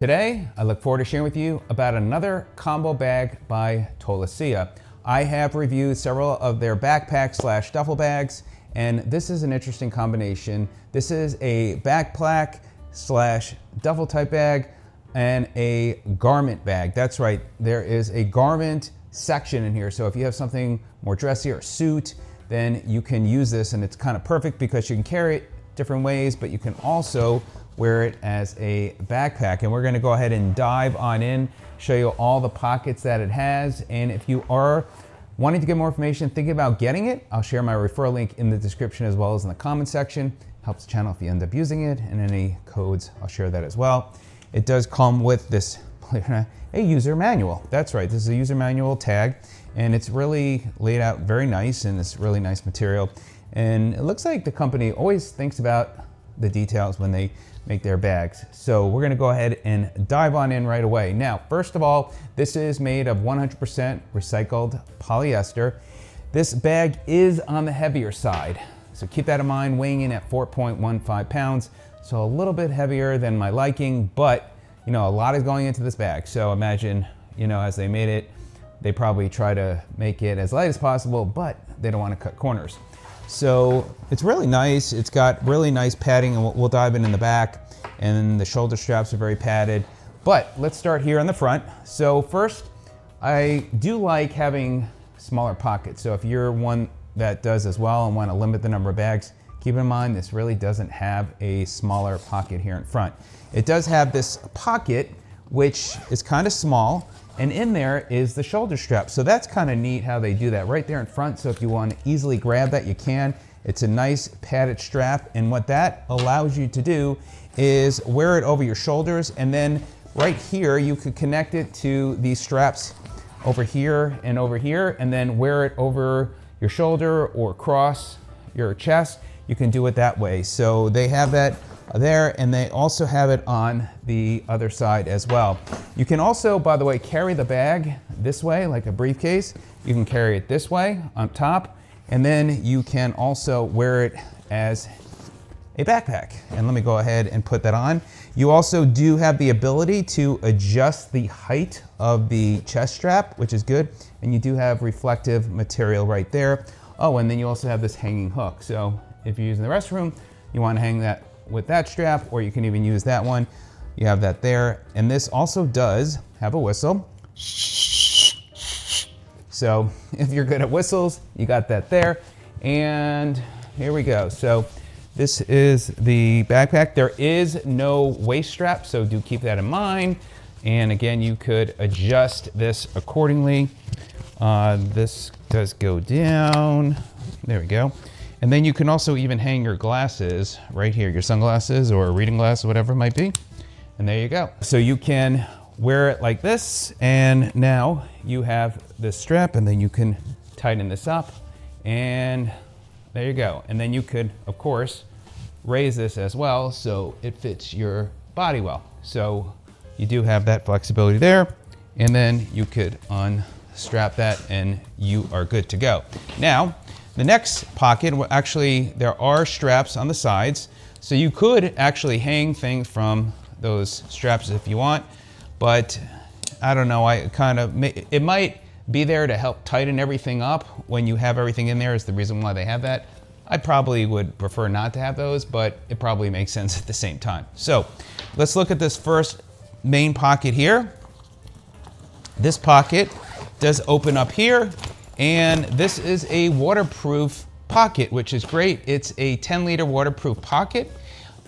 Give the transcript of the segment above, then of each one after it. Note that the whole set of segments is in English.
Today, I look forward to sharing with you about another combo bag by Tolaccea. I have reviewed several of their backpack slash duffel bags, and this is an interesting combination. This is a backpack slash duffel type bag and a garment bag. That's right, there is a garment section in here. So if you have something more dressy or suit, then you can use this, and it's kind of perfect because you can carry it different ways, but you can also wear it as a backpack. And we're gonna go ahead and dive on in, show you all the pockets that it has. And if you are wanting to get more information, thinking about getting it, I'll share my referral link in the description as well as in the comment section. Helps the channel if you end up using it, and any codes, I'll share that as well. It does come with this, a user manual. That's right, this is a user manual tag, and it's really laid out very nice, and it's really nice material. And it looks like the company always thinks about the details when they make their bags. So we're gonna go ahead and dive on in right away. Now, first of all, this is made of 100% recycled polyester. This bag is on the heavier side. So keep that in mind, weighing in at 4.15 pounds. So a little bit heavier than my liking, but you know, a lot is going into this bag. So imagine, you know, as they made it, they probably try to make it as light as possible, but they don't want to cut corners. So it's really nice. It's got really nice padding, and we'll dive in the back, and the shoulder straps are very padded. But let's start here on the front. So first, I do like having smaller pockets. So if you're one that does as well and want to limit the number of bags, keep in mind this really doesn't have a smaller pocket here in front. It does have this pocket, which is kind of small, and in there is the shoulder strap. So that's kind of neat how they do that right there in front. So if you want to easily grab that, you can. It's a nice padded strap, and what that allows you to do is wear it over your shoulders, and then right here you could connect it to these straps over here, and then wear it over your shoulder or across your chest. You can do it that way. So they have that there, and they also have it on the other side as well. You can also, by the way, carry the bag this way like a briefcase. You can carry it this way on top, and then you can also wear it as a backpack. And let me go ahead and put that on. You also do have the ability to adjust the height of the chest strap, which is good, and you do have reflective material right there. Oh, and then you also have this hanging hook. So if you're using the restroom, you want to hang that with that strap, or you can even use that one. You have that there. And this also does have a whistle. So if you're good at whistles, you got that there. And here we go. So this is the backpack. There is no waist strap, so do keep that in mind. And again, you could adjust this accordingly. This does go down. There we go. And then you can also even hang your glasses right here, your sunglasses or reading glasses, whatever it might be. And there you go. So you can wear it like this, and now you have this strap, and then you can tighten this up, and there you go. And then you could, of course, raise this as well so it fits your body well. So you do have that flexibility there, and then you could unstrap that and you are good to go. Now, the next pocket, actually there are straps on the sides, so you could actually hang things from those straps if you want, but I don't know, it might be there to help tighten everything up when you have everything in there is the reason why they have that. I probably would prefer not to have those, but it probably makes sense at the same time. So let's look at this first main pocket here. This pocket does open up here, and this is a waterproof pocket, which is great. It's a 10-liter waterproof pocket,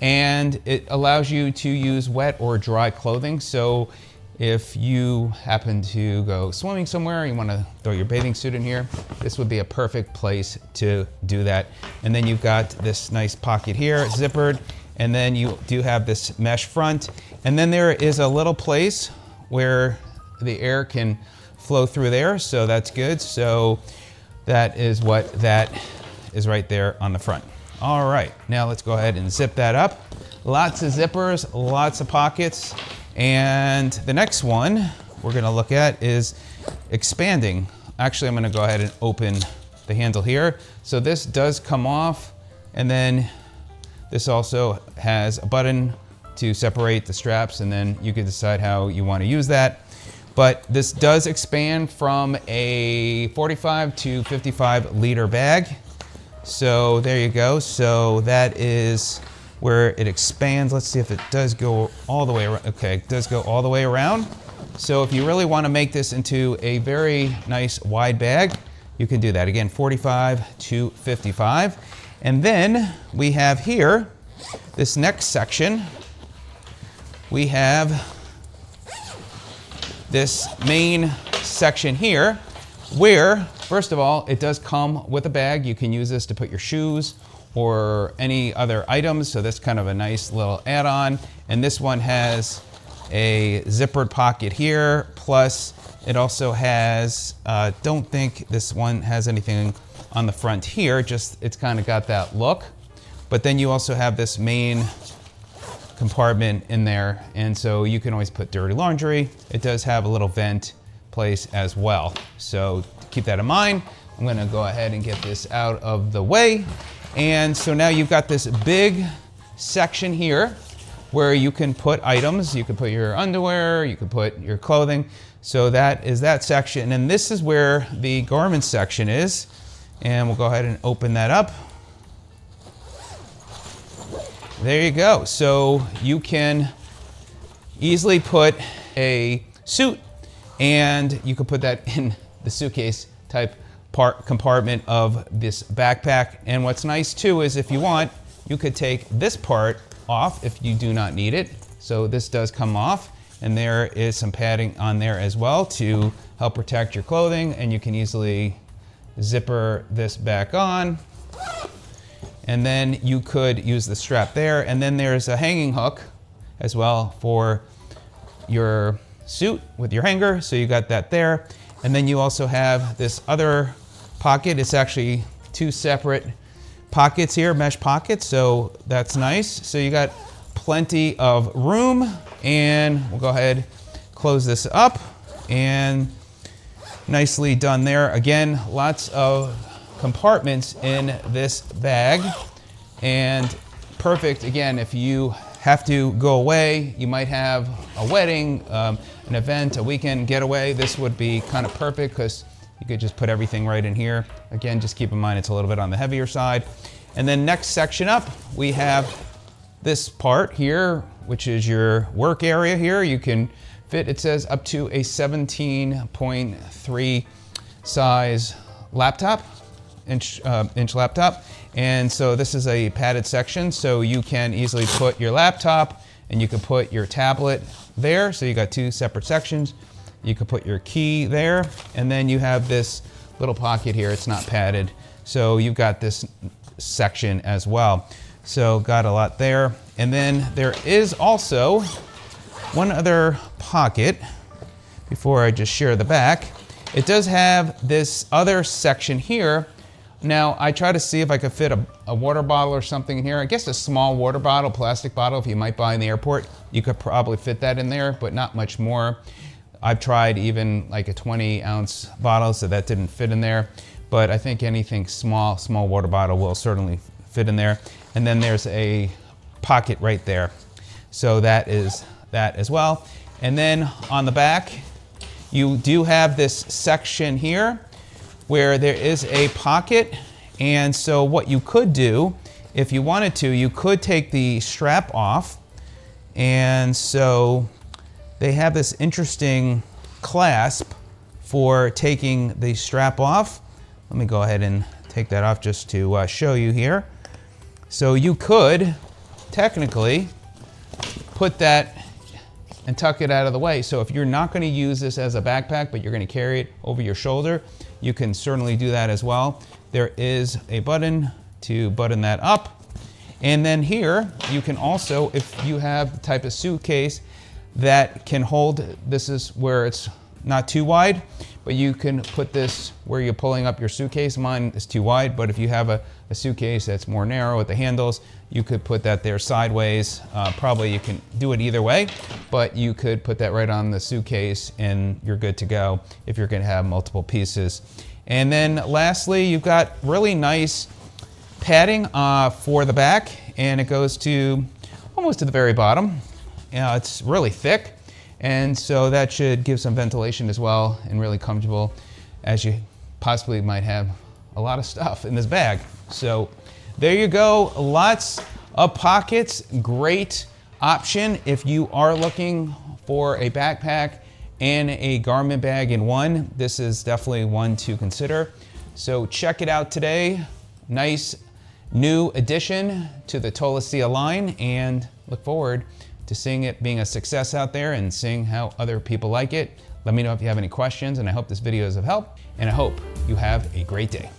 and it allows you to use wet or dry clothing. So if you happen to go swimming somewhere, you want to throw your bathing suit in here, this would be a perfect place to do that. And then you've got this nice pocket here, zippered, and then you do have this mesh front. And then there is a little place where the air can flow through there, so that's good. So that is what that is right there on the front. All right, now let's go ahead and zip that up. Lots of zippers, lots of pockets. And the next one we're gonna look at is expanding. Actually, I'm gonna go ahead and open the handle here. So this does come off, and then this also has a button to separate the straps, and then you can decide how you want to use that. But this does expand from a 45 to 55 liter bag. So there you go. So that is where it expands. Let's see if it does go all the way around. Okay, it does go all the way around. So if you really want to make this into a very nice wide bag, you can do that. Again, 45 to 55. And then we have here, this next section, we have this main section here where, first of all, it does come with a bag. You can use this to put your shoes or any other items. So that's kind of a nice little add-on. And this one has a zippered pocket here. Plus it also has, don't think this one has anything on the front here, just it's kind of got that look. But then you also have this main compartment in there, and so you can always put dirty laundry. It does have a little vent place as well, so keep that in mind. I'm gonna go ahead and get this out of the way. And so now you've got this big section here where you can put items. You can put your underwear, you can put your clothing. So that is that section, and this is where the garment section is. And we'll go ahead and open that up. There you go. So you can easily put a suit, and you can put that in the suitcase type compartment of this backpack. And what's nice too is if you want, you could take this part off if you do not need it. So this does come off, and there is some padding on there as well to help protect your clothing, and you can easily zipper this back on. And then you could use the strap there, and then there's a hanging hook as well for your suit with your hanger, so you got that there. And then you also have this other pocket. It's actually two separate pockets here, mesh pockets, so that's nice. So you got plenty of room, and we'll go ahead, close this up, and nicely done there. Again, lots of compartments in this bag, and perfect again if you have to go away. You might have a wedding, an event, a weekend getaway. This would be kind of perfect because you could just put everything right in here. Again, just keep in mind it's a little bit on the heavier side. And then next section up, we have this part here, which is your work area here. You can fit, it says, up to a 17.3 size laptop, inch laptop. And so this is a padded section, so you can easily put your laptop and you can put your tablet there. So you got two separate sections. You can put your key there, and then you have this little pocket here. It's not padded, so you've got this section as well. So got a lot there. And then there is also one other pocket before I just share the back. It does have this other section here. Now, I try to see if I could fit a water bottle or something in here. I guess a small water bottle, plastic bottle, if you might buy in the airport, you could probably fit that in there, but not much more. I've tried even like a 20-ounce bottle, so that didn't fit in there. But I think anything small water bottle will certainly fit in there. And then there's a pocket right there. So that is that as well. And then on the back, you do have this section here where there is a pocket. And so what you could do, if you wanted to, you could take the strap off. And so they have this interesting clasp for taking the strap off. Let me go ahead and take that off just to show you here. So you could technically put that and tuck it out of the way. So if you're not going to use this as a backpack, but you're going to carry it over your shoulder, you can certainly do that as well. There is a button to button that up. And then here, you can also, if you have the type of suitcase that can hold, this is where it's not too wide, but you can put this where you're pulling up your suitcase. Mine is too wide, but if you have a suitcase that's more narrow with the handles, you could put that there sideways. Probably you can do it either way, but you could put that right on the suitcase and you're good to go if you're gonna have multiple pieces. And then lastly, you've got really nice padding for the back, and it goes to almost to the very bottom. It's really thick, and so that should give some ventilation as well, and really comfortable, as you possibly might have a lot of stuff in this bag. So there you go, lots of pockets. Great option if you are looking for a backpack and a garment bag in one. This is definitely one to consider. So check it out today. Nice new addition to the Tolaccea line, and look forward to seeing it being a success out there and seeing how other people like it. Let me know if you have any questions, and I hope this video is of help, and I hope you have a great day.